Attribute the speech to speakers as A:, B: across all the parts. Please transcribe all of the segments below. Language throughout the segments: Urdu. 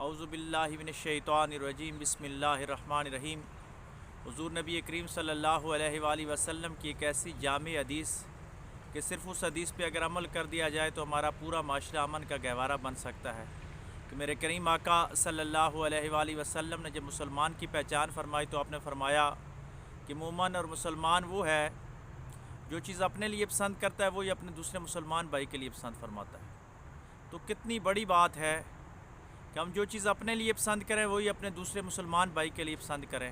A: اعوذ باللہ من الشیطان الرجیم بسم اللہ الرحمن الرحیم۔ حضور نبی کریم صلی اللہ علیہ وآلہ وسلم کی ایک ایسی جامع حدیث کہ صرف اس حدیث پہ اگر عمل کر دیا جائے تو ہمارا پورا معاشرہ امن کا گہوارہ بن سکتا ہے کہ میرے کریم آقا صلی اللہ علیہ وآلہ وسلم نے جب مسلمان کی پہچان فرمائی تو آپ نے فرمایا کہ مومن اور مسلمان وہ ہے جو چیز اپنے لیے پسند کرتا ہے وہی اپنے دوسرے مسلمان بھائی کے لیے پسند فرماتا ہے۔ تو کتنی بڑی بات ہے کہ ہم جو چیز اپنے لیے پسند کریں وہی اپنے دوسرے مسلمان بھائی کے لیے پسند کریں۔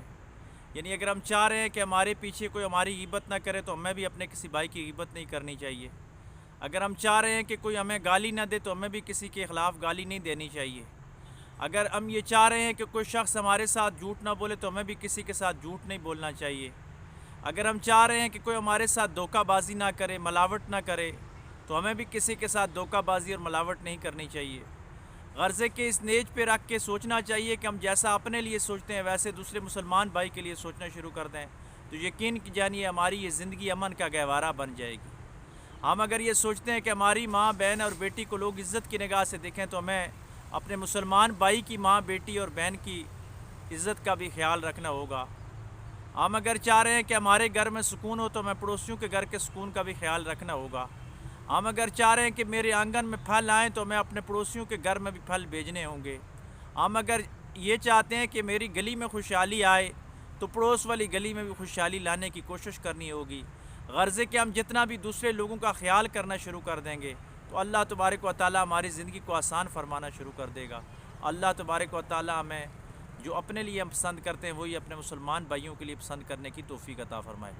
A: یعنی اگر ہم چاہ رہے ہیں کہ ہمارے پیچھے کوئی ہماری غیبت نہ کرے تو ہمیں بھی اپنے کسی بھائی کی غیبت نہیں کرنی چاہیے۔ اگر ہم چاہ رہے ہیں کہ کوئی ہمیں گالی نہ دے تو ہمیں بھی کسی کے خلاف گالی نہیں دینی چاہیے۔ اگر ہم یہ چاہ رہے ہیں کہ کوئی شخص ہمارے ساتھ جھوٹ نہ بولے تو ہمیں بھی کسی کے ساتھ جھوٹ نہیں بولنا چاہیے۔ اگر ہم چاہ رہے ہیں کہ کوئی ہمارے ساتھ دھوکہ بازی نہ کرے، ملاوٹ نہ کرے تو ہمیں بھی کسی کے ساتھ دھوکہ بازی اور ملاوٹ نہیں کرنی چاہیے۔ غرضے کے اس نیج پہ رکھ کے سوچنا چاہیے کہ ہم جیسا اپنے لیے سوچتے ہیں ویسے دوسرے مسلمان بھائی کے لیے سوچنا شروع کر دیں تو یقین جانیے ہماری یہ زندگی امن کا گہوارہ بن جائے گی۔ ہم اگر یہ سوچتے ہیں کہ ہماری ماں بہن اور بیٹی کو لوگ عزت کی نگاہ سے دیکھیں تو ہمیں اپنے مسلمان بھائی کی ماں بیٹی اور بہن کی عزت کا بھی خیال رکھنا ہوگا۔ ہم اگر چاہ رہے ہیں کہ ہمارے گھر میں سکون ہو تو ہمیں پڑوسیوں کے گھر کے سکون کا بھی خیال رکھنا ہوگا۔ ہم اگر چاہ رہے ہیں کہ میرے آنگن میں پھل آئیں تو ہمیں اپنے پڑوسیوں کے گھر میں بھی پھل بھیجنے ہوں گے۔ ہم اگر یہ چاہتے ہیں کہ میری گلی میں خوشحالی آئے تو پڑوس والی گلی میں بھی خوشحالی لانے کی کوشش کرنی ہوگی۔ غرض ہے کہ ہم جتنا بھی دوسرے لوگوں کا خیال کرنا شروع کر دیں گے تو اللہ تبارک و تعالی ہماری زندگی کو آسان فرمانا شروع کر دے گا۔ اللہ تبارک و تعالی ہمیں جو اپنے لیے ہم پسند کرتے ہیں وہی اپنے مسلمان بھائیوں کے لیے پسند کرنے کی توفیق عطا فرمائے۔